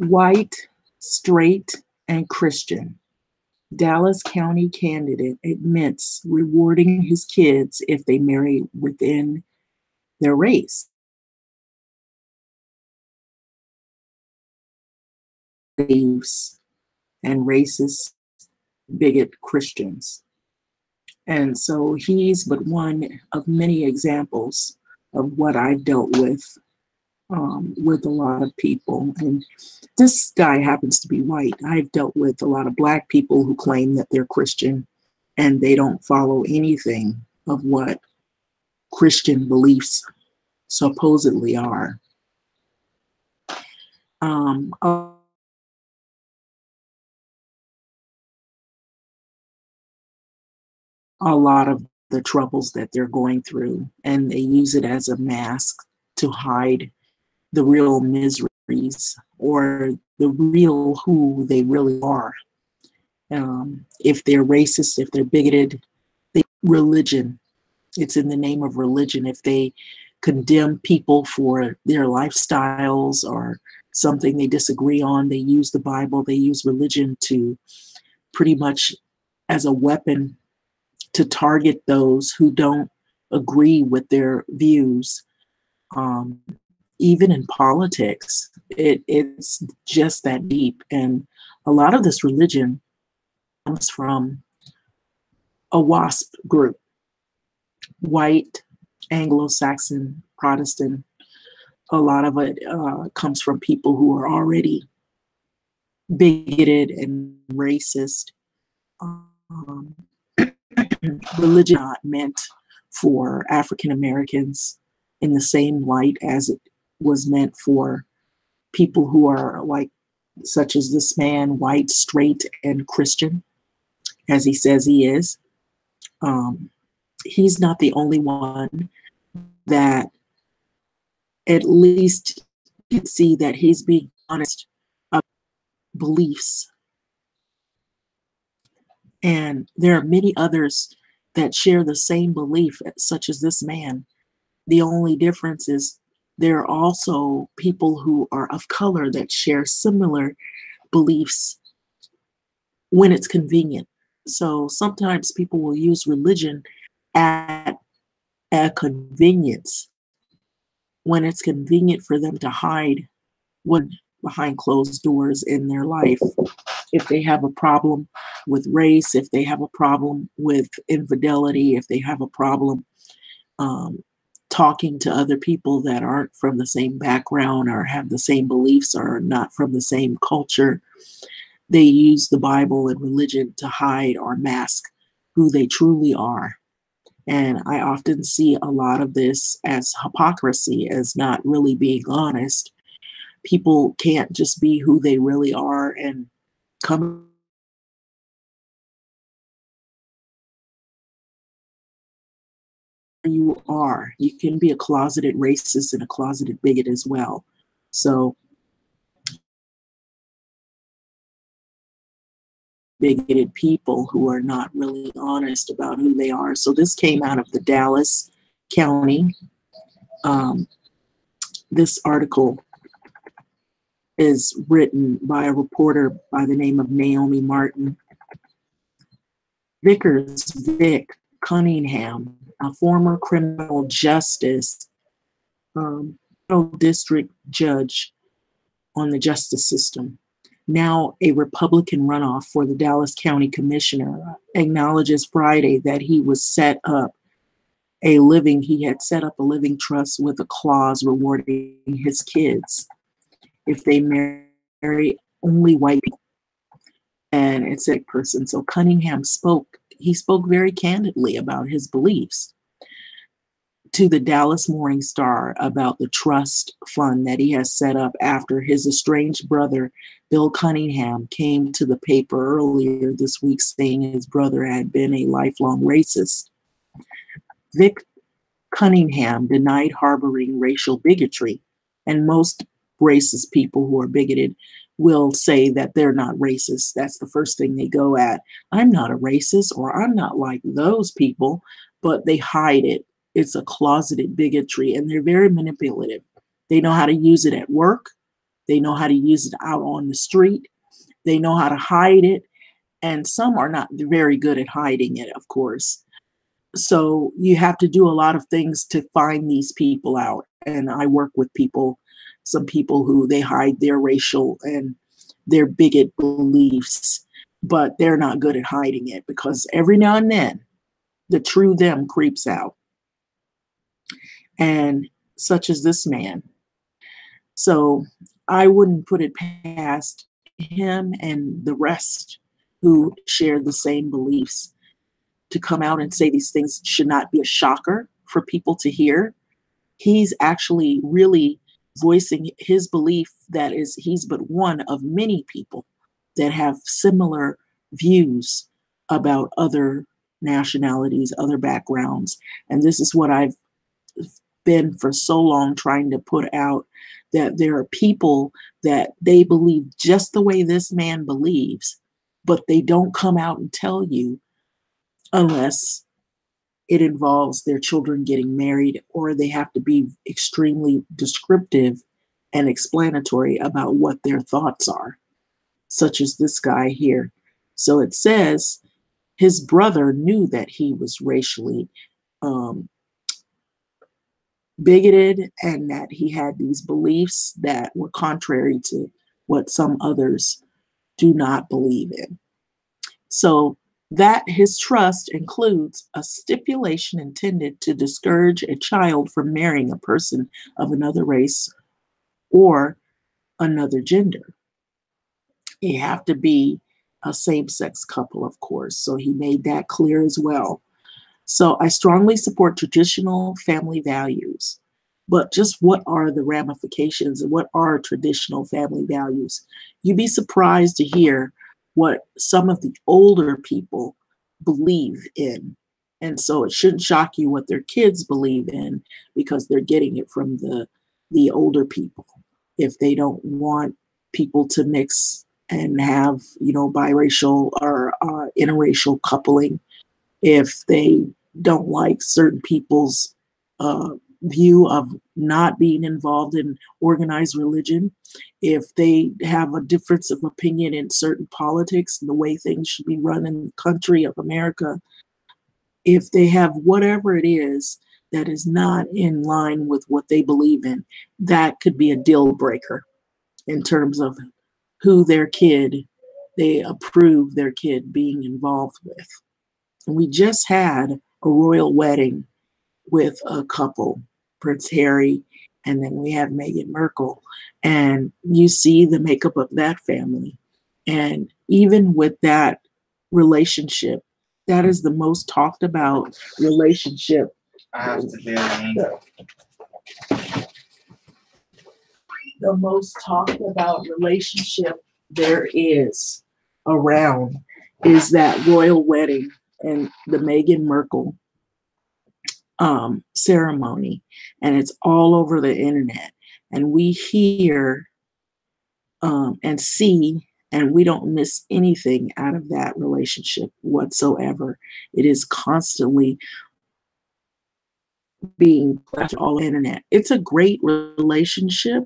White, straight, and Christian. Dallas County candidate admits rewarding his kids if they marry within their race. Beliefs and racist bigot Christians. And so he's but one of many examples of what I've dealt with a lot of people. And this guy happens to be white. I've dealt with a lot of Black people who claim that they're Christian and they don't follow anything of what Christian beliefs supposedly are. A lot of the troubles that they're going through, and they use it as a mask to hide the real miseries or the real who they really are. If they're racist, if they're bigoted, religion, it's in the name of religion. If they condemn people for their lifestyles or something they disagree on, they use the Bible, they use religion to pretty much as a weapon to target those who don't agree with their views. Even in politics, it's just that deep. And a lot of this religion comes from a WASP group, white, Anglo-Saxon, Protestant. A lot of it comes from people who are already bigoted and racist. Religion not meant for African Americans in the same light as it was meant for people who are like, such as this man, white, straight, and Christian, as he says he is. He's not the only one that at least you can see that he's being honest about beliefs. And there are many others that share the same belief, such as this man. The only difference is there are also people who are of color that share similar beliefs when it's convenient. So sometimes people will use religion at a convenience, when it's convenient for them to hide what behind closed doors in their life. If they have a problem with race, if they have a problem with infidelity, if they have a problem talking to other people that aren't from the same background or have the same beliefs or not from the same culture, they use the Bible and religion to hide or mask who they truly are. And I often see a lot of this as hypocrisy, as not really being honest. People can't just be who they really are and come. You are. You can be a closeted racist and a closeted bigot as well. So bigoted people who are not really honest about who they are. So this came out of the Dallas County. This article is written by a reporter by the name of Naomi Martin. Vic Cunningham, a former criminal justice district judge on the justice system, now a Republican runoff for the Dallas County Commissioner, acknowledges Friday that he had set up a living trust with a clause rewarding his kids if they marry only white people. And it's a person. So Cunningham spoke very candidly about his beliefs to the Dallas Morning Star about the trust fund that he has set up after his estranged brother, Bill Cunningham, came to the paper earlier this week saying his brother had been a lifelong racist. Vic Cunningham denied harboring racial bigotry, and most racist people who are bigoted will say that they're not racist. That's the first thing they go at. I'm not a racist, or I'm not like those people, but they hide it. It's a closeted bigotry, and they're very manipulative. They know how to use it at work. They know how to use it out on the street. They know how to hide it. And some are not very good at hiding it, of course. So you have to do a lot of things to find these people out. And I work with people, some people who they hide their racial and their bigot beliefs, but they're not good at hiding it because every now and then the true them creeps out. And such as this man. So I wouldn't put it past him and the rest who share the same beliefs to come out and say these things should not be a shocker for people to hear. He's actually really voicing his belief that is he's but one of many people that have similar views about other nationalities, other backgrounds. And this is what I've been for so long trying to put out, that there are people that they believe just the way this man believes, but they don't come out and tell you unless it involves their children getting married, or they have to be extremely descriptive and explanatory about what their thoughts are, such as this guy here. So it says his brother knew that he was racially bigoted and that he had these beliefs that were contrary to what some others do not believe in. So that his trust includes a stipulation intended to discourage a child from marrying a person of another race or another gender. You have to be a same-sex couple, of course. So he made that clear as well. So I strongly support traditional family values, but just what are the ramifications and what are traditional family values? You'd be surprised to hear what some of the older people believe in. And so it shouldn't shock you what their kids believe in, because they're getting it from the older people. If they don't want people to mix and have, biracial or interracial coupling, if they don't like certain people's view of not being involved in organized religion, if they have a difference of opinion in certain politics and the way things should be run in the country of America, if they have whatever it is that is not in line with what they believe in, that could be a deal breaker in terms of who they approve their kid being involved with. And we just had a royal wedding with a couple, Prince Harry, and then we have Meghan Markle. And you see the makeup of that family. And even with that relationship, that is the most talked about relationship. I have to do the most talked about relationship there is around is that royal wedding and the Meghan Markle ceremony, and it's all over the internet, and we hear and see, and we don't miss anything out of that relationship whatsoever. It is constantly being flashed all over the internet. It's a great relationship,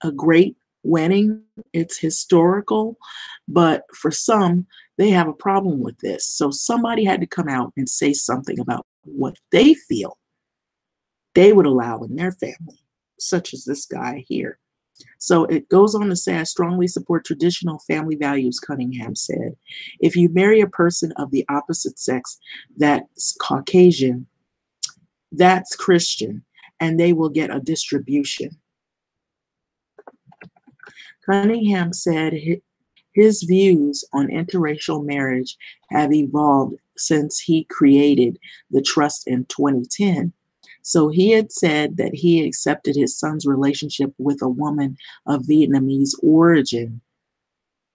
a great wedding. It's historical, but for some, they have a problem with this. So somebody had to come out and say something about what they feel they would allow in their family, such as this guy here. So it goes on to say, I strongly support traditional family values, Cunningham said. If you marry a person of the opposite sex that's Caucasian, that's Christian, and they will get a distribution. Cunningham said his views on interracial marriage have evolved since he created the trust in 2010. So he had said that he accepted his son's relationship with a woman of Vietnamese origin,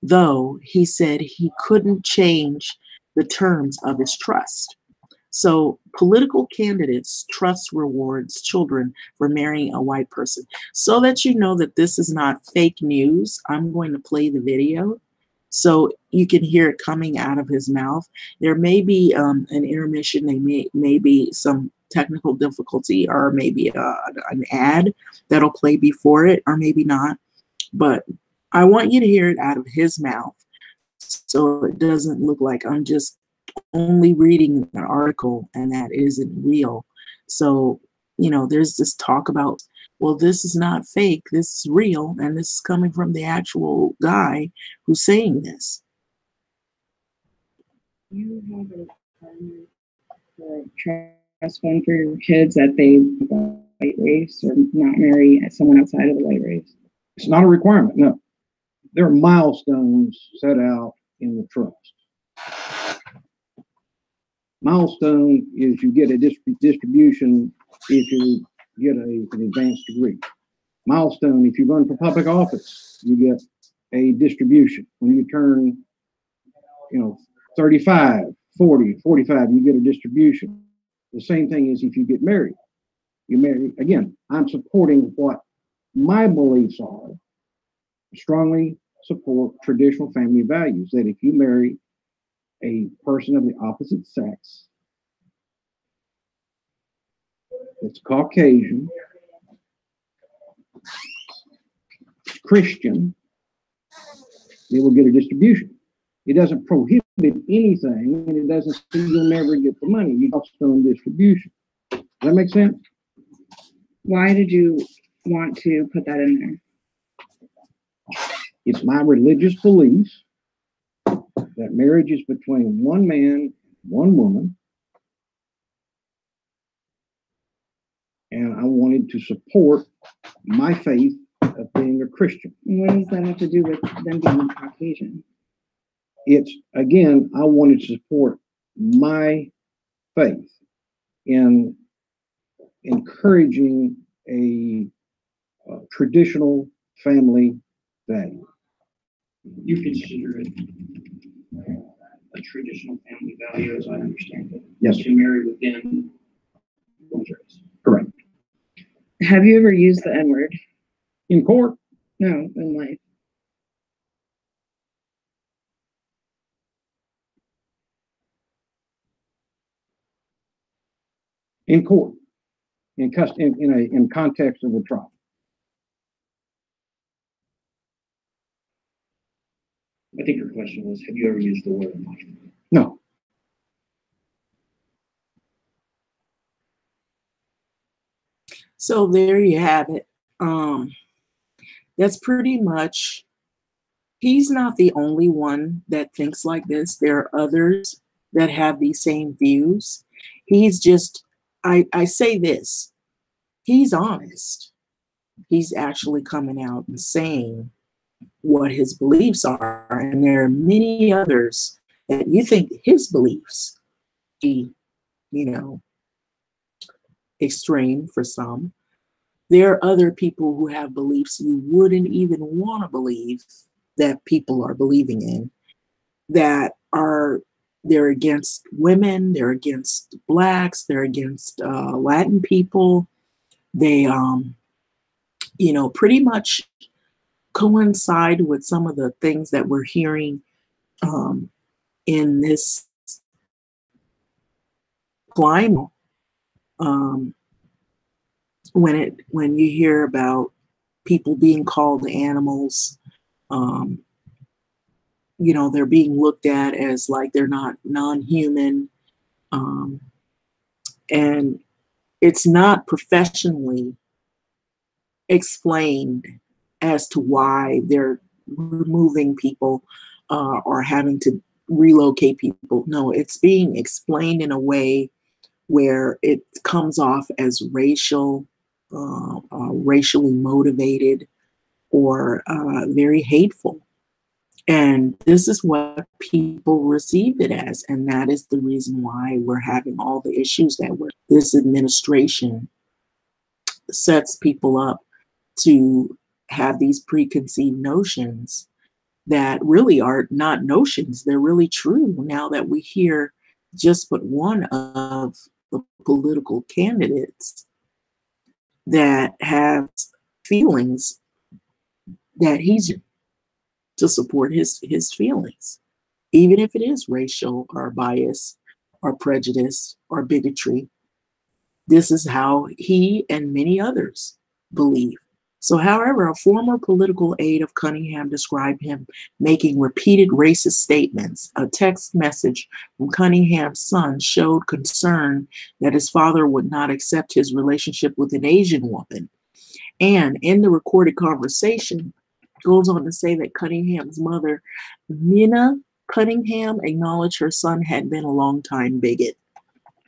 though he said he couldn't change the terms of his trust. So political candidates trust rewards children for marrying a white person. So that you know that this is not fake news, I'm going to play the video so you can hear it coming out of his mouth. There may be an intermission, there may be some technical difficulty, or maybe an ad that'll play before it, or maybe not. But I want you to hear it out of his mouth so it doesn't look like I'm just only reading an article and that isn't real. So, there's this talk about, well, this is not fake, this is real, and this is coming from the actual guy who's saying this. You have a requirement for trust fund for your kids that they white race or not marry someone outside of the white race? It's not a requirement, no. There are milestones set out in the trust. Milestone is you get a distribution if you get an advanced degree. Milestone, if you run for public office, you get a distribution. When you turn, 35, 40, 45, you get a distribution. The same thing is if you get married. You marry, again, I'm supporting what my beliefs are. Strongly support traditional family values that if you marry a person of the opposite sex that's Caucasian, Christian, they will get a distribution. It doesn't prohibit anything, and it doesn't say you'll never get the money. You just on distribution. Does that make sense? Why did you want to put that in there? It's my religious belief that marriage is between one man, one woman, and I wanted to support my faith of being a Christian. What does that have to do with them being Caucasian? It's, again, I wanted to support my faith in encouraging a traditional family value. You consider it a traditional family value, as I understand it. Yes. To marry within one's race. Correct. Have you ever used the N-word? In court? No, in life. In court. In context of a trial. I think your question was, have you ever used the word in life? No. So there you have it. That's pretty much, he's not the only one that thinks like this. There are others that have these same views. He's just, I say this, he's honest. He's actually coming out and saying what his beliefs are. And there are many others that you think his beliefs be, extreme for some. There are other people who have beliefs you wouldn't even want to believe that people are believing in, they're against women, they're against blacks, they're against Latin people. They, pretty much coincide with some of the things that we're hearing in this climate. When you hear about people being called animals, they're being looked at as like they're not non-human, and it's not professionally explained as to why they're removing people or having to relocate people. No, it's being explained in a way where it comes off as racially motivated or very hateful. And this is what people receive it as. And that is the reason why we're having all the issues this administration sets people up to have these preconceived notions that really are not notions. They're really true now that we hear just but one of the political candidates that have feelings that he's to support his feelings, even if it is racial or bias or prejudice or bigotry. This is how he and many others believe. So, however, a former political aide of Cunningham described him making repeated racist statements. A text message from Cunningham's son showed concern that his father would not accept his relationship with an Asian woman. And in the recorded conversation, goes on to say that Cunningham's mother, Mina Cunningham, acknowledged her son had been a longtime bigot.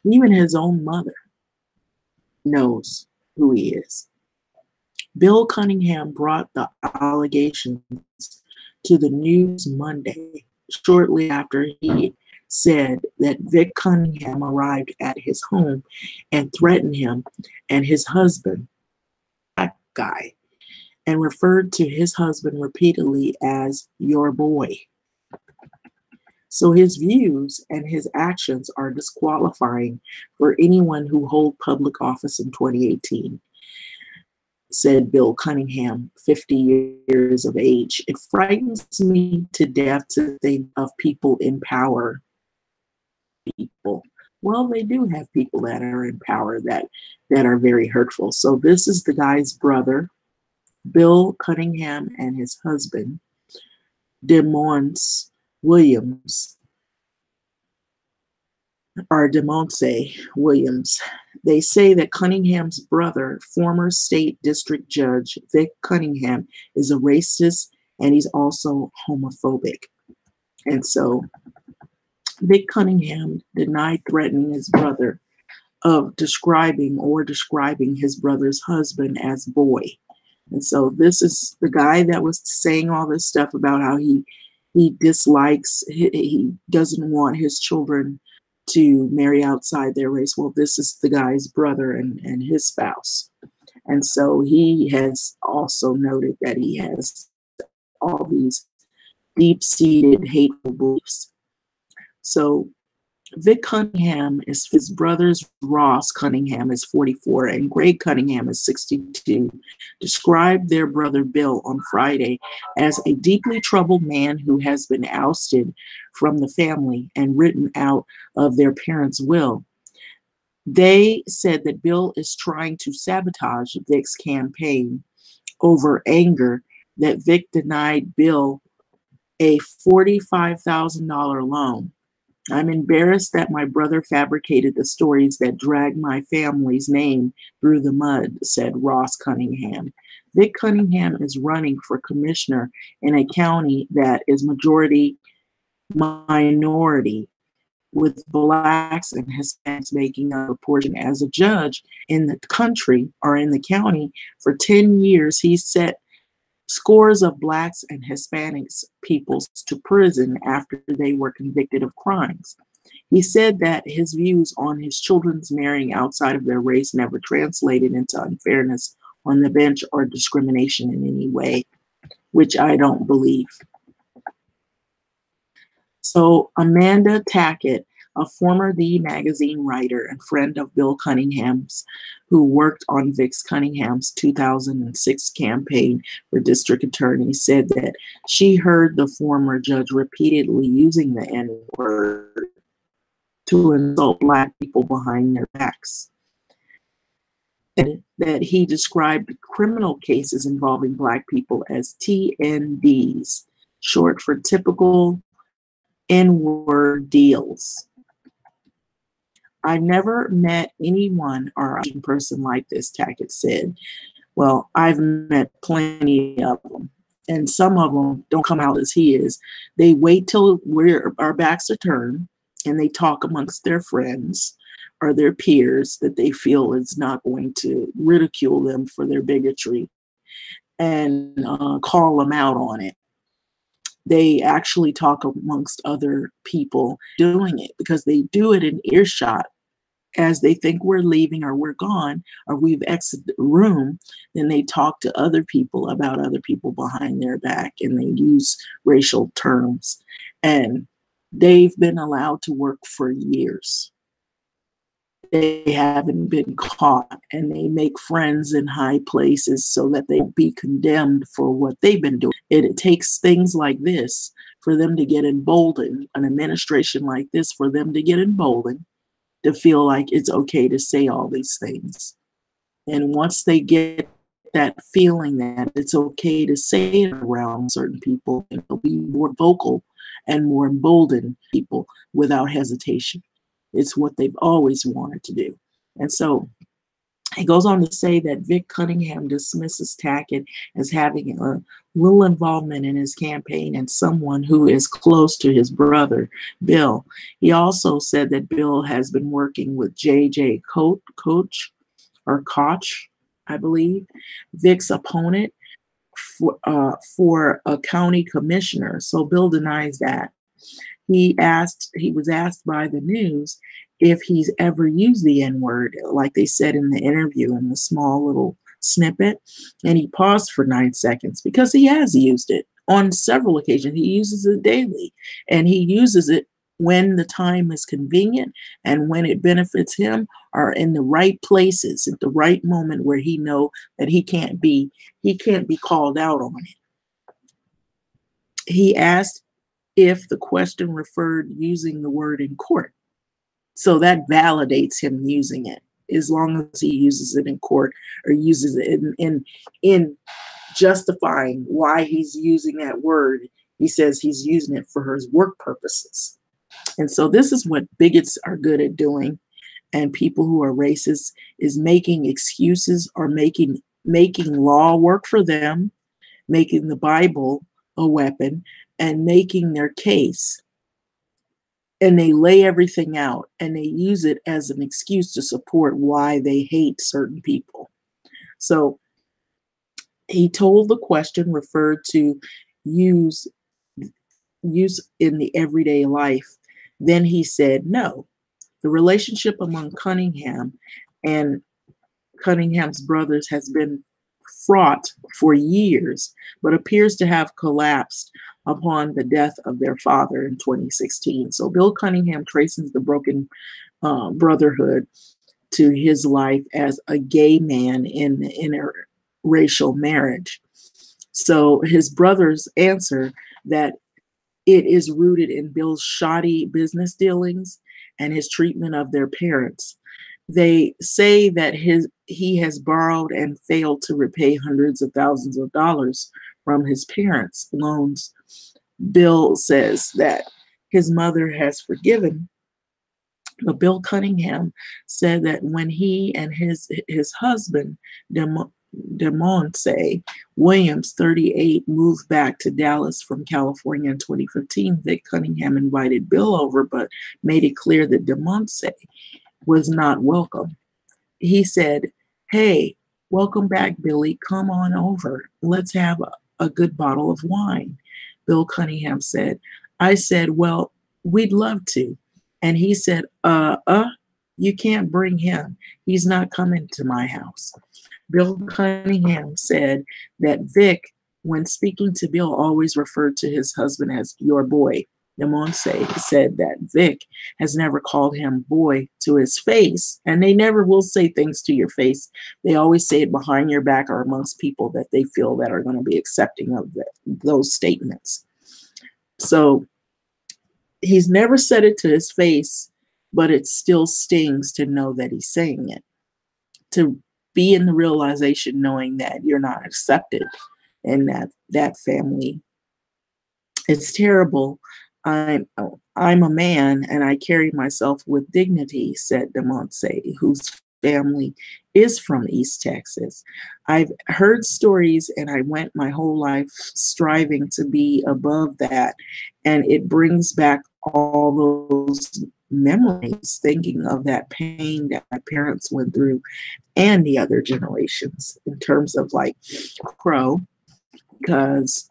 Even his own mother knows who he is. Bill Cunningham brought the allegations to the news Monday, shortly after he said that Vic Cunningham arrived at his home and threatened him and his husband, that guy, and referred to his husband repeatedly as your boy. So his views and his actions are disqualifying for anyone who hold public office in 2018, said Bill Cunningham, 50 years of age. It frightens me to death to think of people in power. People. Well, they do have people that are in power that are very hurtful. So this is the guy's brother, Bill Cunningham, and his husband, DeMonce Williams, or DeMonce Williams. They say that Cunningham's brother, former state district judge Vic Cunningham, is a racist and he's also homophobic. And so Vic Cunningham denied threatening his brother of describing his brother's husband as boy. And so this is the guy that was saying all this stuff about how he dislikes, he doesn't want his children to marry outside their race. Well, this is the guy's brother and his spouse. And so he has also noted that he has all these deep-seated hateful beliefs. So Vic Cunningham is his brothers. Ross Cunningham is 44 and Greg Cunningham is 62. Described their brother Bill on Friday as a deeply troubled man who has been ousted from the family and written out of their parents' will. They said that Bill is trying to sabotage Vic's campaign over anger that Vic denied Bill a $45,000 loan. I'm embarrassed that my brother fabricated the stories that drag my family's name through the mud, said Ross Cunningham. Vic Cunningham is running for commissioner in a county that is majority minority, with blacks and Hispanics making up a portion. As a judge in the country or in the county for 10 years, he set scores of blacks and Hispanics peoples to prison after they were convicted of crimes. He said that his views on his children's marrying outside of their race never translated into unfairness on the bench or discrimination in any way, which I don't believe. So Amanda Tackett, a former The Magazine writer and friend of Bill Cunningham's, who worked on Vic Cunningham's 2006 campaign for district attorney, said that she heard the former judge repeatedly using the N-word to insult Black people behind their backs. And that he described criminal cases involving Black people as TNDs, short for typical N-word deals. I never met anyone or a person like this, Tackett said. Well, I've met plenty of them, and some of them don't come out as he is. They wait till our backs are turned, and they talk amongst their friends or their peers that they feel is not going to ridicule them for their bigotry and call them out on it. They actually talk amongst other people doing it because they do it in earshot. As they think we're leaving or we're gone or we've exited the room, then they talk to other people about other people behind their back, and they use racial terms. And they've been allowed to work for years. They haven't been caught, and they make friends in high places so that they won't be condemned for what they've been doing. It takes things like this for them to get emboldened, an administration like this for them to get emboldened, to feel like it's okay to say all these things. And once they get that feeling that it's okay to say it around certain people, and be more vocal and more emboldened people without hesitation. It's what they've always wanted to do. And so he goes on to say that Vic Cunningham dismisses Tackett as having a little involvement in his campaign and someone who is close to his brother, Bill. He also said that Bill has been working with J.J. Koch, I believe, Vic's opponent, for a county commissioner. So Bill denies that. He was asked by the news if he's ever used the N-word, like they said in the interview in the small little snippet, and he paused for 9 seconds because he has used it on several occasions. He uses it daily, and he uses it when the time is convenient and when it benefits him, or in the right places at the right moment where he know that he can't be called out on it. He asked if the question referred using the word in court. So that validates him using it, as long as he uses it in court or uses it in justifying why he's using that word. He says he's using it for his work purposes. And so this is what bigots are good at doing, and people who are racist, is making excuses or making law work for them, making the Bible a weapon, and making their case. And they lay everything out and they use it as an excuse to support why they hate certain people. So he told the question referred to use in the everyday life. Then he said, no, the relationship among Cunningham and Cunningham's brothers has been fraught for years, but appears to have collapsed upon the death of their father in 2016. So Bill Cunningham traces the broken brotherhood to his life as a gay man in a racial marriage. So his brothers answer that it is rooted in Bill's shoddy business dealings and his treatment of their parents. They say that he has borrowed and failed to repay hundreds of thousands of dollars from his parents' loans. Bill says that his mother has forgiven, but Bill Cunningham said that when he and his husband, DeMonte Williams, 38, moved back to Dallas from California in 2015, Vic Cunningham invited Bill over, but made it clear that DeMonte was not welcome. He said, hey, welcome back, Billy. Come on over. Let's have a good bottle of wine. Bill Cunningham said, I said, well, we'd love to. And he said, you can't bring him. He's not coming to my house. Bill Cunningham said that Vic, when speaking to Bill, always referred to his husband as your boy. DeMonte said that Vic has never called him boy to his face, and they never will say things to your face. They always say it behind your back or amongst people that they feel that are going to be accepting of those statements. So he's never said it to his face, but it still stings to know that he's saying it, to be in the realization knowing that you're not accepted in that family. It's terrible. I'm a man and I carry myself with dignity, said DeMonte, whose family is from East Texas. I've heard stories and I went my whole life striving to be above that. And it brings back all those memories, thinking of that pain that my parents went through and the other generations in terms of like Crow, because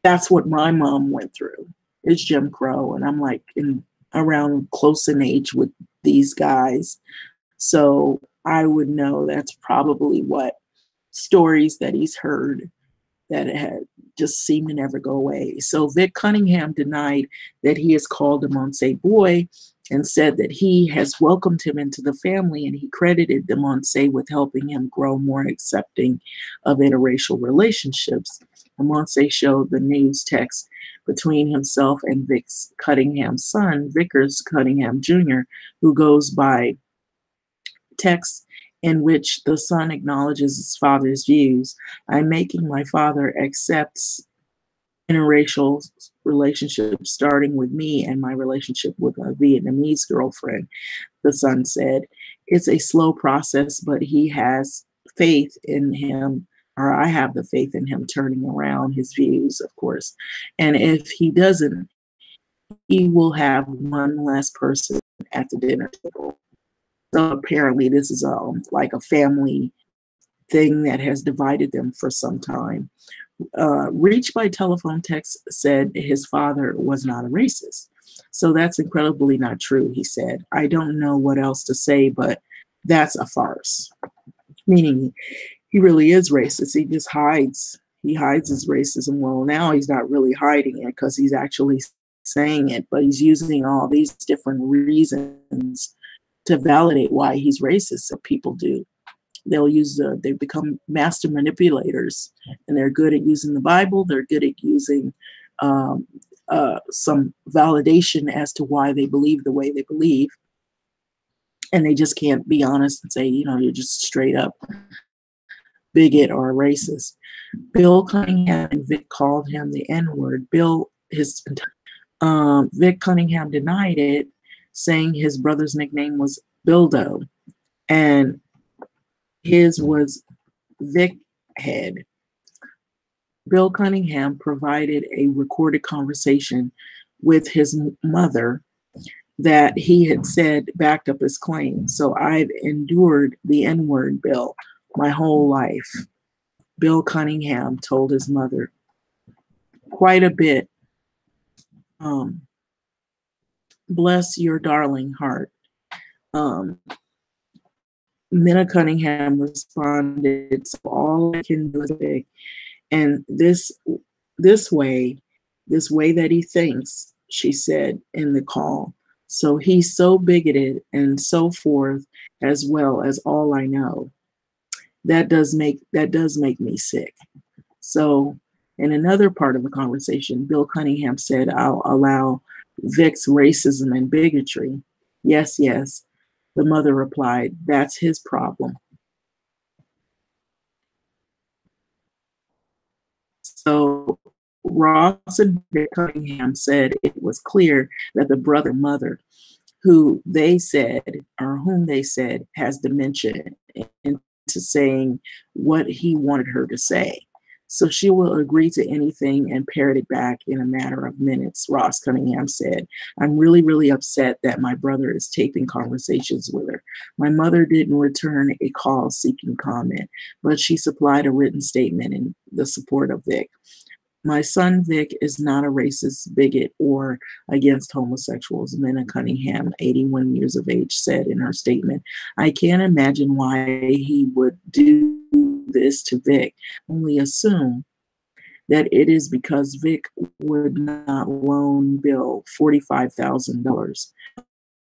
that's what my mom went through. It's Jim Crow, and I'm like around close in age with these guys. So I would know that's probably what stories that he's heard that had just seemed to never go away. So Vic Cunningham denied that he has called DeMonte boy and said that he has welcomed him into the family, and he credited DeMonte with helping him grow more accepting of interracial relationships. DeMonte showed the news text between himself and Vic Cunningham's son, Vickers Cunningham Jr., who goes by text in which the son acknowledges his father's views. I'm making my father accepts interracial relationships, starting with me and my relationship with a Vietnamese girlfriend, the son said. It's a slow process, but he has faith in him, or I have the faith in him turning around his views, of course. And if he doesn't, he will have one less person at the dinner table. So apparently, this is like a family thing that has divided them for some time. Reached by telephone text said his father was not a racist. So that's incredibly not true, he said. I don't know what else to say, but that's a farce. Meaning he really is racist. He just hides. He hides his racism. Well, now he's not really hiding it because he's actually saying it, but he's using all these different reasons to validate why he's racist. So people do. They'll use, they become master manipulators, and they're good at using the Bible. They're good at using some validation as to why they believe the way they believe. And they just can't be honest and say, you know, you're just straight up bigot or a racist. Bill Cunningham and Vic called him the N-word. Vic Cunningham denied it, saying his brother's nickname was Bildo, and his was Vic Head. Bill Cunningham provided a recorded conversation with his mother that he had said backed up his claim. So I've endured the N-word, Bill, my whole life. Bill Cunningham told his mother quite a bit. Bless your darling heart. Minna Cunningham responded, so all I can do is beg. And this way that he thinks, she said in the call. So he's so bigoted and so forth, as well as all I know. That does make me sick. So in another part of the conversation, Bill Cunningham said, I'll allow Vic's racism and bigotry. Yes, yes. The mother replied, that's his problem. So Ross and Vic Cunningham said it was clear that the brother mother, whom they said has dementia, into saying what he wanted her to say. So she will agree to anything and parrot it back in a matter of minutes, Ross Cunningham said. I'm really, really upset that my brother is taping conversations with her. My mother didn't return a call seeking comment, but she supplied a written statement in the support of Vic. My son Vic is not a racist, bigot, or against homosexuals, Minna Cunningham, 81 years of age, said in her statement. I can't imagine why he would do this to Vic. Only assume that it is because Vic would not loan Bill $45,000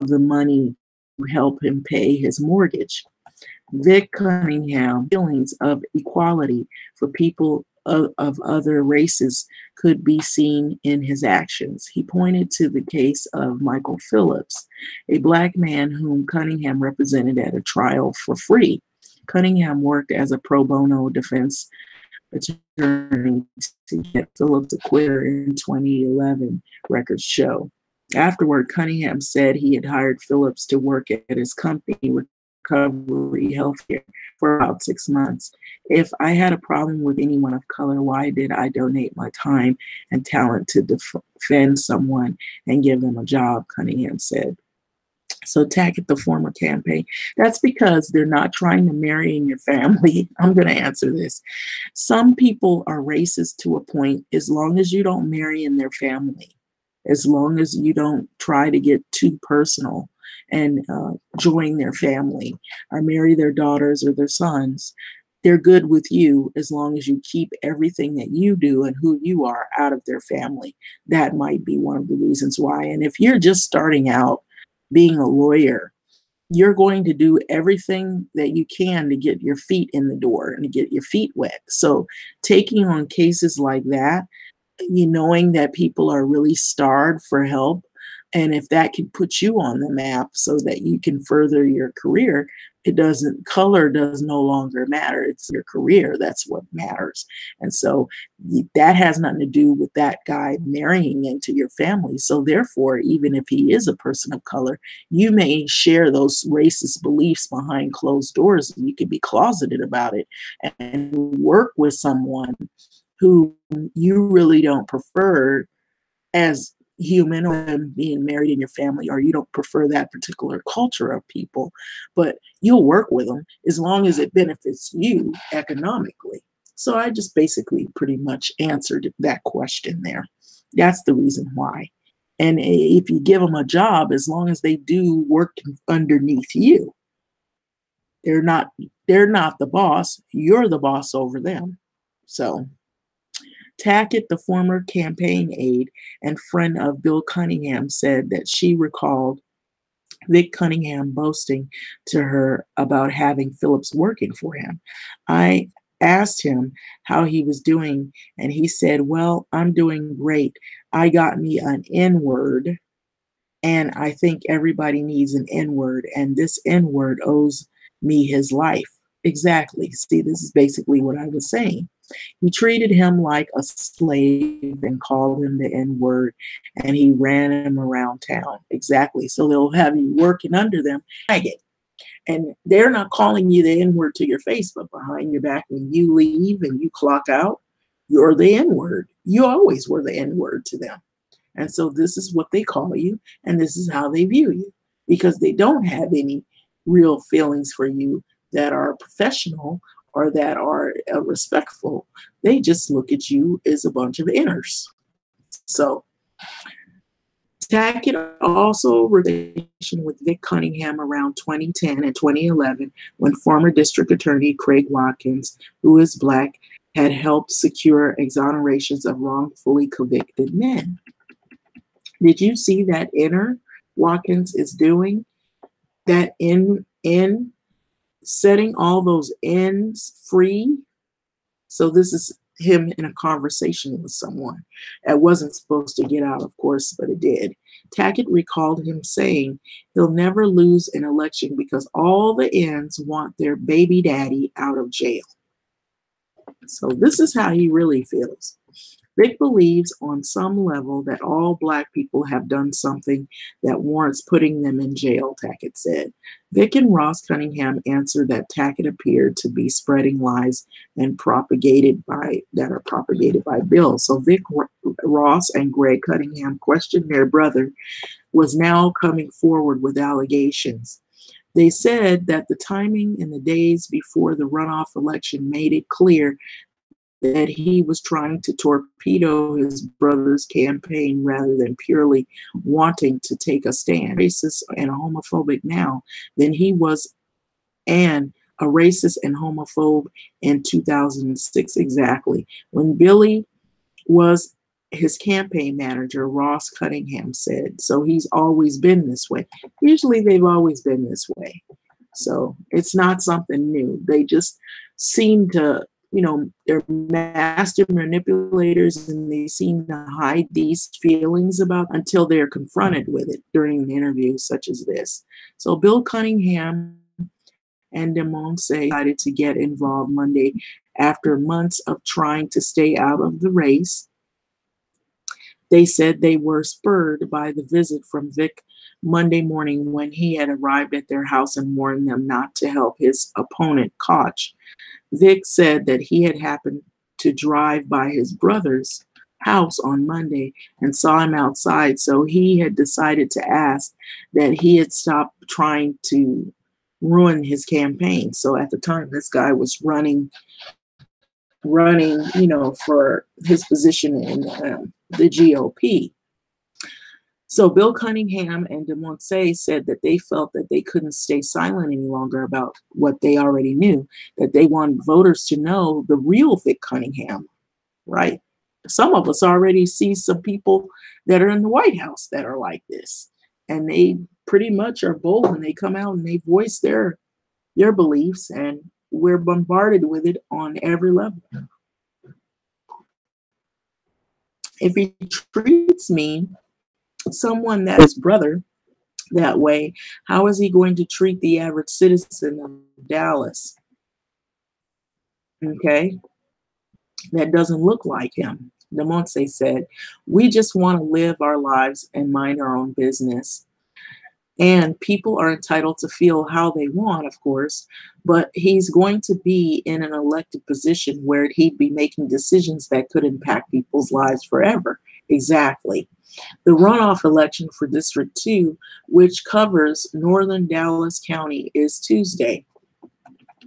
of the money to help him pay his mortgage. Vic Cunningham feelings of equality for people of other races could be seen in his actions. He pointed to the case of Michael Phillips, a Black man whom Cunningham represented at a trial for free. Cunningham worked as a pro bono defense attorney to get Phillips acquitted in 2011, records show. Afterward, Cunningham said he had hired Phillips to work at his company, Recovery Healthcare, for about 6 months. If I had a problem with anyone of color, why did I donate my time and talent to defend someone and give them a job, Cunningham said. So attack at the former campaign. That's because they're not trying to marry in your family. I'm going to answer this. Some people are racist to a point as long as you don't marry in their family, as long as you don't try to get too personal and join their family or marry their daughters or their sons. They're good with you as long as you keep everything that you do and who you are out of their family. That might be one of the reasons why. And if you're just starting out being a lawyer, you're going to do everything that you can to get your feet in the door and to get your feet wet. So taking on cases like that, knowing that people are really starved for help, and if that can put you on the map so that you can further your career, it doesn't, color does no longer matter. It's your career. That's what matters. And so that has nothing to do with that guy marrying into your family. So therefore, even if he is a person of color, you may share those racist beliefs behind closed doors. And you can be closeted about it and work with someone who you really don't prefer as human, or them being married in your family, or you don't prefer that particular culture of people, but you'll work with them as long as it benefits you economically. So I just basically pretty much answered that question there. That's the reason why. And if you give them a job, as long as they do work underneath you, they're not the boss. You're the boss over them. So Tackett, the former campaign aide and friend of Bill Cunningham, said that she recalled Vic Cunningham boasting to her about having Phillips working for him. I asked him how he was doing, and he said, "Well, I'm doing great. I got me an N-word, and I think everybody needs an N-word, and this N-word owes me his life." Exactly. See, this is basically what I was saying. He treated him like a slave and called him the N-word, and he ran him around town. Exactly. So they'll have you working under them. And they're not calling you the N-word to your face, but behind your back, when you leave and you clock out, you're the N-word. You always were the N-word to them. And so this is what they call you, and this is how they view you, because they don't have any real feelings for you that are professional or that are respectful. They just look at you as a bunch of inners. So Tackett also relation with Vic Cunningham around 2010 and 2011, when former district attorney Craig Watkins, who is Black, had helped secure exonerations of wrongfully convicted men. Did you see that inner Watkins is doing? That in setting all those ends free. So this is him in a conversation with someone. It wasn't supposed to get out, of course, but it did. Tackett recalled him saying he'll never lose an election because all the ends want their baby daddy out of jail. So this is how he really feels. Vic believes on some level that all Black people have done something that warrants putting them in jail, Tackett said. Vic and Ross Cunningham answered that Tackett appeared to be spreading lies and propagated by Bill. So Vic, Ross, and Greg Cunningham questioned their brother, was now coming forward with allegations. They said that the timing in the days before the runoff election made it clear that he was trying to torpedo his brother's campaign rather than purely wanting to take a stand. Racist and homophobic now than he was, and a racist and homophobe in 2006 exactly. When Billy was his campaign manager, Ross Cunningham said, so he's always been this way. Usually they've always been this way. So it's not something new. They just seem to, they're master manipulators, and they seem to hide these feelings about until they're confronted with it during an interview such as this. So Bill Cunningham and Demonce decided to get involved Monday after months of trying to stay out of the race. They said they were spurred by the visit from Vic Monday morning when he had arrived at their house and warned them not to help his opponent, Koch. Vic said that he had happened to drive by his brother's house on Monday and saw him outside, so he had decided to ask that he had stopped trying to ruin his campaign. So at the time, this guy was running, for his position in the GOP. So Bill Cunningham and Demonce said that they felt that they couldn't stay silent any longer about what they already knew, that they wanted voters to know the real Vic Cunningham, right? Some of us already see some people that are in the White House that are like this, and they pretty much are bold when they come out and they voice their beliefs, and we're bombarded with it on every level. If he treats me, someone that is brother, that way, how is he going to treat the average citizen of Dallas? Okay, that doesn't look like him. Demonte said, we just want to live our lives and mind our own business. And people are entitled to feel how they want, of course, but he's going to be in an elected position where he'd be making decisions that could impact people's lives forever. Exactly. The runoff election for District 2, which covers northern Dallas County, is Tuesday.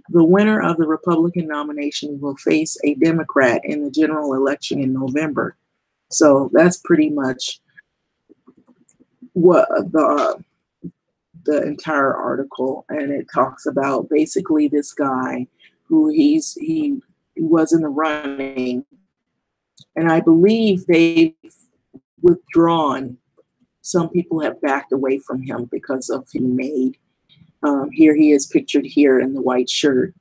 The winner of the Republican nomination will face a Democrat in the general election in November. So that's pretty much what the entire article, and it talks about basically this guy who he was in the running, and I believe they've withdrawn. Some people have backed away from him because of he made. Here he is pictured here in the white shirt.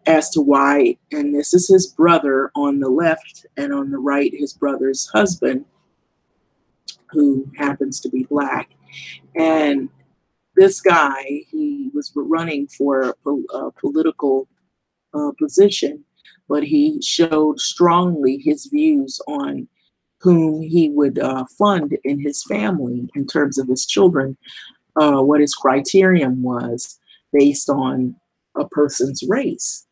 As to why, and this is his brother on the left, and on the right, his brother's husband, who happens to be black. And this guy, he was running for a political position, but he showed strongly his views on whom he would fund in his family in terms of his children, what his criterion was based on a person's race.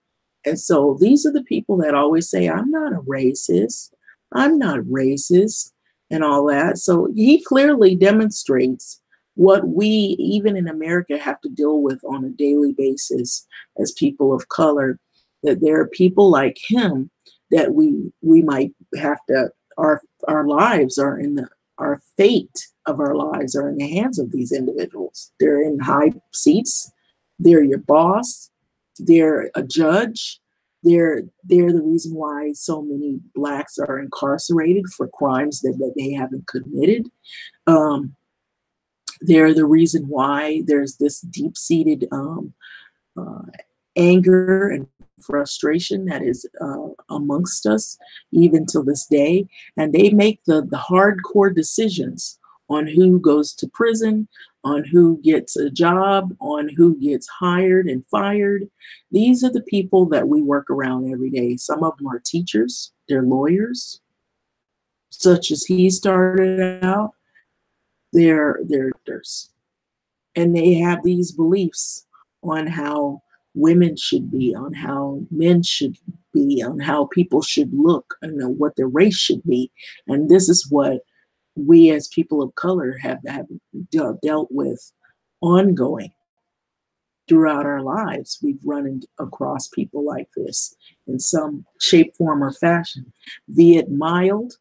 And so these are the people that always say, I'm not a racist, I'm not racist, and all that. So he clearly demonstrates what we, even in America, have to deal with on a daily basis as people of color, that there are people like him that we might have to, our lives are in the, our fate of our lives are in the hands of these individuals. They're in high seats, they're your boss, they're a judge, they're the reason why so many blacks are incarcerated for crimes that they haven't committed. They're the reason why there's this deep-seated anger and frustration that is amongst us even till this day. And they make the hardcore decisions on who goes to prison, on who gets a job, on who gets hired and fired. These are the people that we work around every day. Some of them are teachers, they're lawyers, such as he started out. They're doctors. And they have these beliefs on how women should be, on how men should be, on how people should look, and what their race should be. And this is what we as people of color have dealt with ongoing throughout our lives. We've run across people like this in some shape, form, or fashion, be it mild,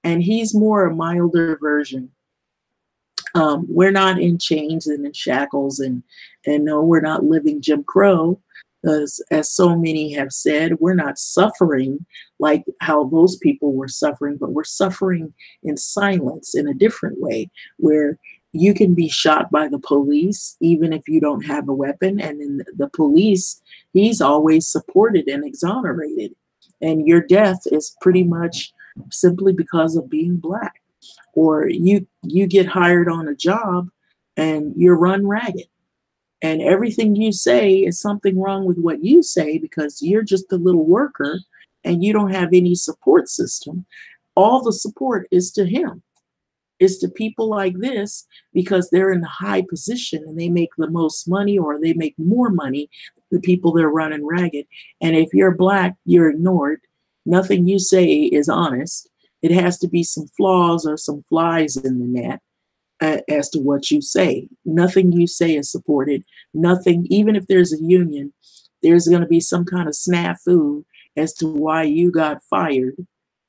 and he's more a milder version. We're not in chains and in shackles, and no, we're not living Jim Crow, as so many have said. We're not suffering like how those people were suffering, but we're suffering in silence in a different way, where you can be shot by the police even if you don't have a weapon, and then the police, he's always supported and exonerated, and your death is pretty much simply because of being black. Or you get hired on a job and you're run ragged, and everything you say is something wrong with what you say because you're just a little worker and you don't have any support system. All the support is to him. It's to people like this because they're in a high position and they make the most money, or they make more money than the people they're running ragged. And if you're black, you're ignored. Nothing you say is honest. It has to be some flaws or some flies in the net as to what you say. Nothing you say is supported. Nothing, even if there's a union, there's going to be some kind of snafu as to why you got fired,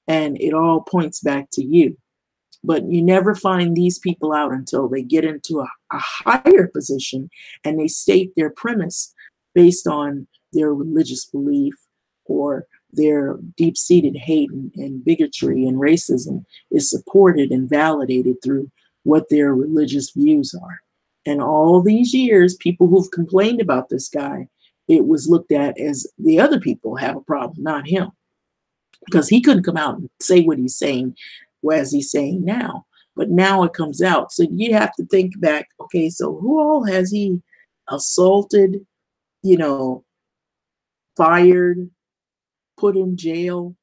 and it all points back to you. But you never find these people out until they get into a higher position and they state their premise based on their religious belief or their deep-seated hate and bigotry and racism is supported and validated through what their religious views are. And all these years, people who've complained about this guy, it was looked at as the other people have a problem, not him, because he couldn't come out and say what he's saying as he's saying now. But now it comes out. So you have to think back, okay, so who all has he assaulted, you know, fired, put in jail,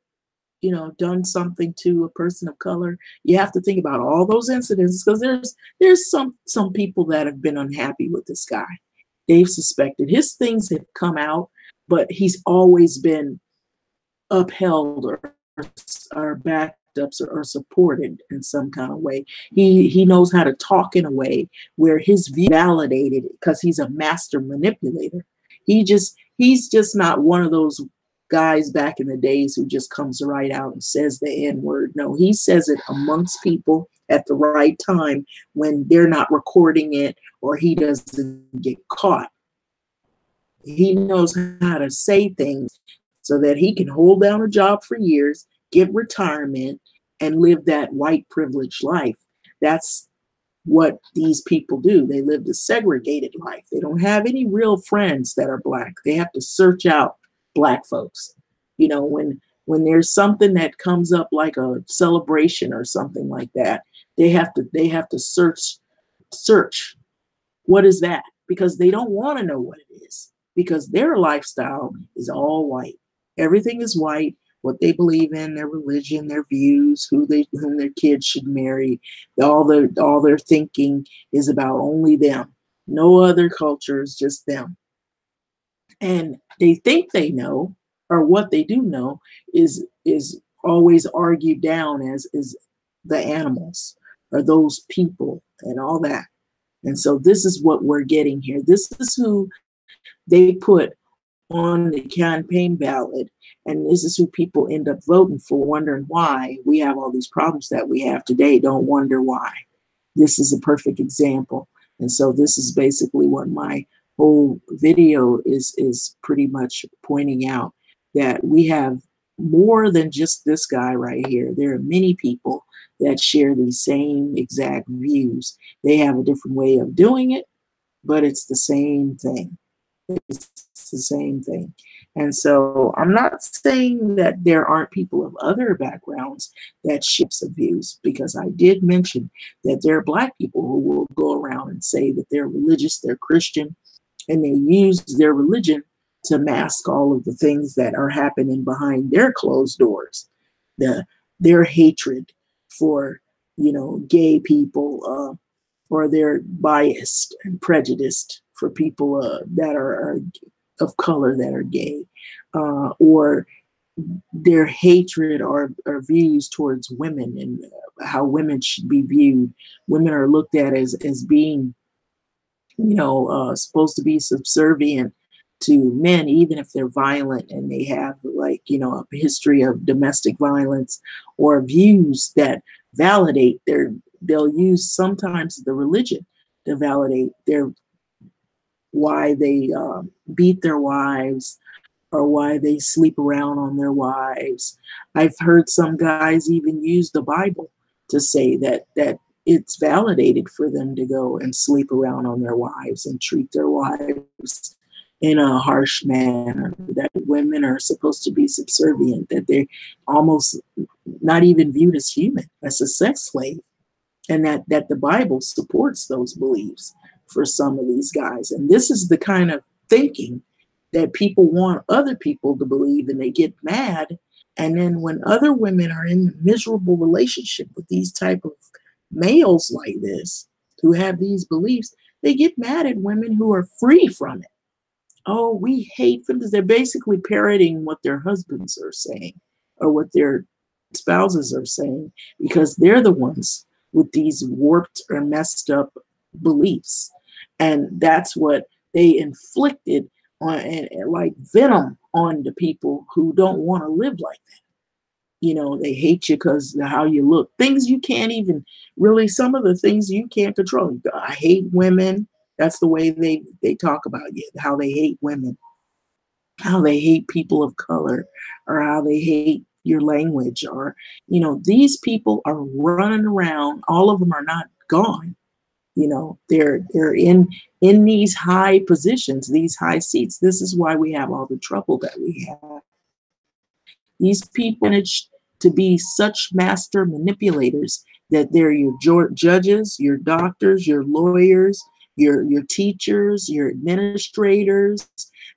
you know, done something to a person of color? You have to think about all those incidents, because there's some people that have been unhappy with this guy. They've suspected his things have come out, but he's always been upheld or backed up or supported in some kind of way. He knows how to talk in a way where his view validated, because he's a master manipulator. He's just not one of those guys back in the days who just comes right out and says the N-word. No, he says it amongst people at the right time when they're not recording it or he doesn't get caught. He knows how to say things so that he can hold down a job for years, get retirement, and live that white privileged life. That's what these people do. They live the segregated life. They don't have any real friends that are Black. They have to search out Black folks. You know, when there's something that comes up like a celebration or something like that, they have to search. What is that? Because they don't want to know what it is, because their lifestyle is all white. Everything is white. What they believe in, their religion, their views, whom their kids should marry, all their thinking is about only them. No other cultures, just them. And they think they know, or what they do know is always argued down as the animals or those people and all that. And so this is what we're getting here. This is who they put on the campaign ballot, and this is who people end up voting for, wondering why we have all these problems that we have today. Don't wonder why. This is a perfect example. And so this is basically what my whole video is pretty much pointing out, that we have more than just this guy right here. There are many people that share these same exact views. They have a different way of doing it, but it's the same thing. It's the same thing. And so I'm not saying that there aren't people of other backgrounds that share some views, because I did mention that there are Black people who will go around and say that they're religious, they're Christian, and they use their religion to mask all of the things that are happening behind their closed doors. Their hatred for, you know, gay people, or they're biased and prejudiced for people that are of color that are gay, or their hatred or views towards women, and how women should be viewed. Women are looked at as being, you know, supposed to be subservient to men, even if they're violent and they have, like, you know, a history of domestic violence, or views that validate they'll use sometimes the religion to validate why they beat their wives, or why they sleep around on their wives. I've heard some guys even use the Bible to say that it's validated for them to go and sleep around on their wives and treat their wives in a harsh manner, that women are supposed to be subservient, that they're almost not even viewed as human, as a sex slave, and that the Bible supports those beliefs for some of these guys. And this is the kind of thinking that people want other people to believe, and they get mad. And then when other women are in a miserable relationship with these type of males like this, who have these beliefs, they get mad at women who are free from it. Oh, we hate them, because they're basically parroting what their husbands are saying or what their spouses are saying, because they're the ones with these warped or messed up beliefs. And that's what they inflicted on, and like venom on the people who don't want to live like that. You know, they hate you because of how you look. Things you can't even really, some of the things you can't control. I hate women. That's the way they talk about you, how they hate women, how they hate people of color, or how they hate your language. Or, you know, these people are running around. All of them are not gone. You know, they're in these high positions, these high seats. This is why we have all the trouble that we have. These people manage to be such master manipulators that they're your judges, your doctors, your lawyers, your teachers, your administrators.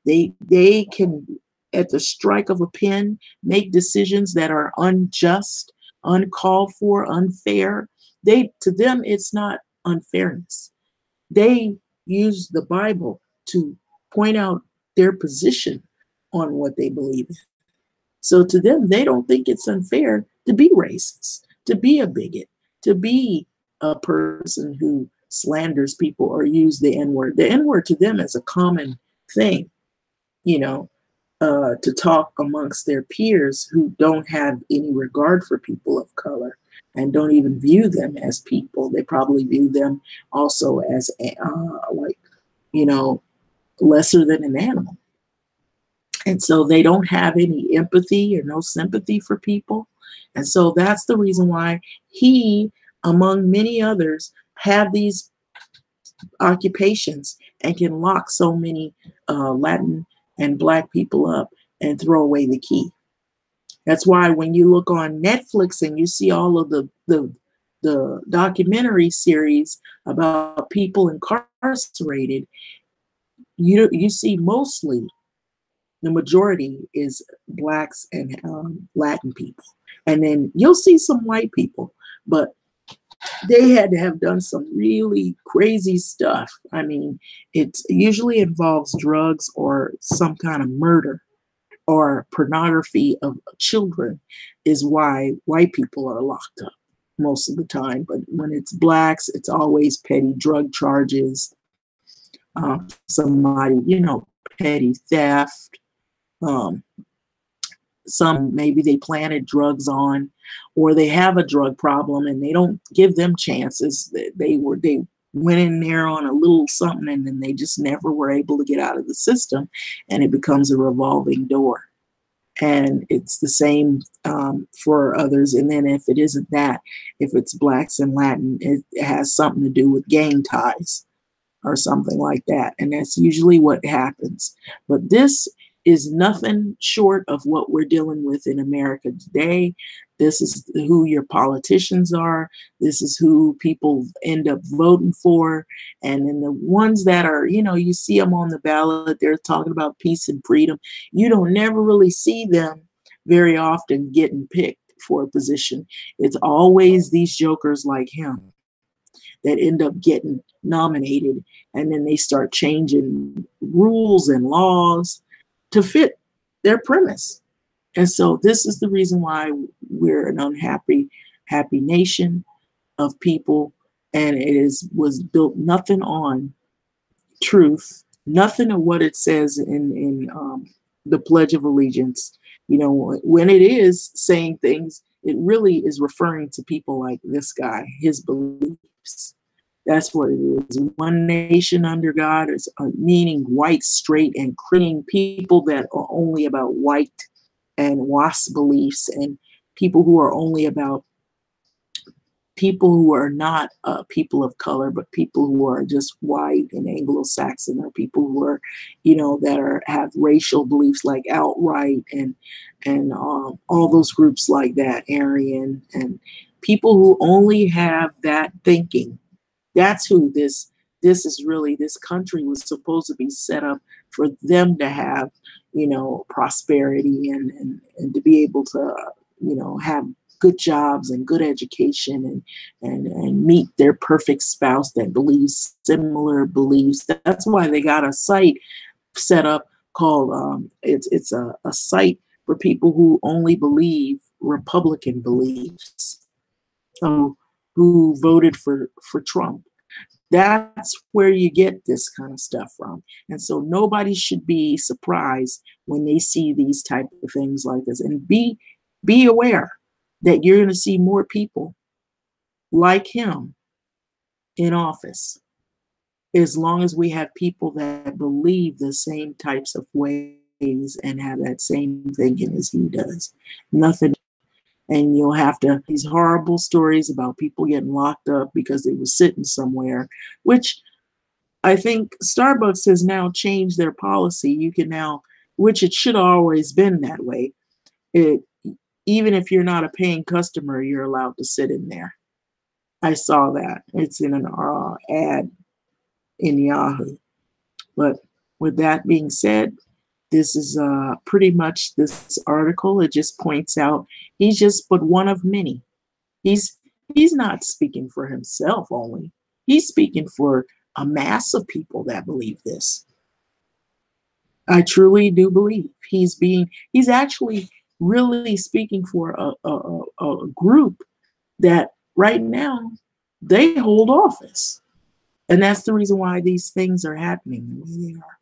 They can, at the strike of a pen, make decisions that are unjust, uncalled for, unfair. To them, it's not unfairness. They use the Bible to point out their position on what they believe in. So to them, they don't think it's unfair to be racist, to be a bigot, to be a person who slanders people or use the N-word. The N-word to them is a common thing, you know, to talk amongst their peers who don't have any regard for people of color and don't even view them as people. They probably view them also as like, you know, lesser than an animal. And so they don't have any empathy or no sympathy for people. And so that's the reason why he, among many others, have these occupations and can lock so many Latin and Black people up and throw away the key. That's why when you look on Netflix and you see all of the documentary series about people incarcerated, you see mostly the majority is Blacks and Latin people. And then you'll see some white people, but they had to have done some really crazy stuff. I mean, it usually involves drugs or some kind of murder or pornography of children is why white people are locked up most of the time. But when it's Blacks, it's always petty drug charges, somebody, you know, petty theft, some maybe they planted drugs on, or they have a drug problem and they don't give them chances. They went in there on a little something and then they just never were able to get out of the system, and it becomes a revolving door. And it's the same for others. And then if it isn't that, if it's Blacks and Latin, it has something to do with gang ties or something like that. And that's usually what happens. But this is nothing short of what we're dealing with in America today. This is who your politicians are. This is who people end up voting for. And then the ones that are, you know, you see them on the ballot, they're talking about peace and freedom. You don't never really see them very often getting picked for a position. It's always these jokers like him that end up getting nominated, and then they start changing rules and laws to fit their premise. And so this is the reason why we're an unhappy, happy nation of people, and was built nothing on truth, nothing of what it says in the Pledge of Allegiance. You know, when it is saying things, it really is referring to people like this guy, his beliefs. That's what it is. One nation under God is meaning white, straight, and clean people that are only about white and WASP beliefs, and people who are only about people who are not people of color, but people who are just white and Anglo-Saxon, or people who are, you know, that have racial beliefs like outright and all those groups like that, Aryan, and people who only have that thinking. That's who this is really. This country was supposed to be set up for them to have, you know, prosperity and to be able to, you know, have good jobs and good education and meet their perfect spouse that believes similar beliefs. That's why they got a site set up called it's a site for people who only believe Republican beliefs, who voted for Trump. That's where you get this kind of stuff from. And so nobody should be surprised when they see these type of things like this, and be aware that you're going to see more people like him in office, as long as we have people that believe the same types of ways and have that same thinking as he does. Nothing. And you'll have to, these horrible stories about people getting locked up because they were sitting somewhere, which I think Starbucks has now changed their policy. You can now, which it should have always been that way. Even if you're not a paying customer, you're allowed to sit in there. I saw that. It's in an ad in Yahoo. But with that being said, this is pretty much this article. It just points out he's just but one of many. He's he's not speaking for himself only. He's speaking for a mass of people that believe this. I truly do believe he's actually really speaking for a group that right now they hold office. And that's the reason why these things are happening the way they are.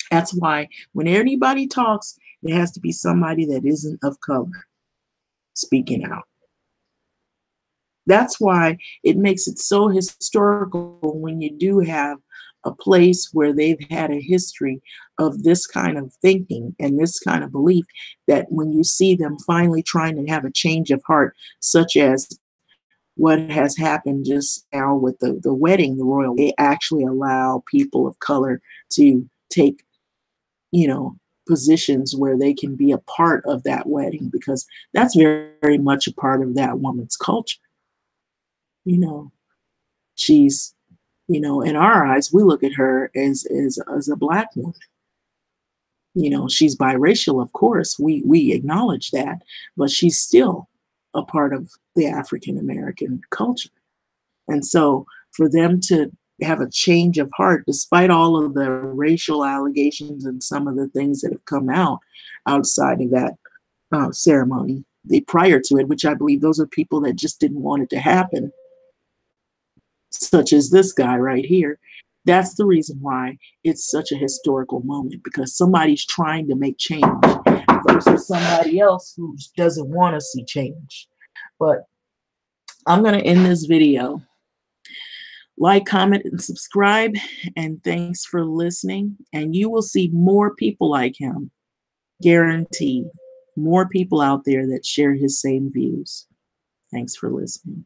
That's why when anybody talks, there has to be somebody that isn't of color speaking out. That's why it makes it so historical when you do have a place where they've had a history of this kind of thinking and this kind of belief, that when you see them finally trying to have a change of heart, such as what has happened just now with the wedding, the royal, they actually allow people of color to take, positions where they can be a part of that wedding, because that's very, very much a part of that woman's culture. She's, in our eyes, we look at her as a black woman. She's biracial, of course. We acknowledge that, but she's still a part of the African American culture. And so for them to have a change of heart, despite all of the racial allegations and some of the things that have come out outside of that ceremony, prior to it, which I believe those are people that just didn't want it to happen, such as this guy right here. That's the reason why it's such a historical moment, because somebody's trying to make change versus somebody else who doesn't want to see change. But I'm going to end this video. Like, comment, and subscribe, and thanks for listening. And you will see more people like him, guaranteed. More people out there that share his same views. Thanks for listening.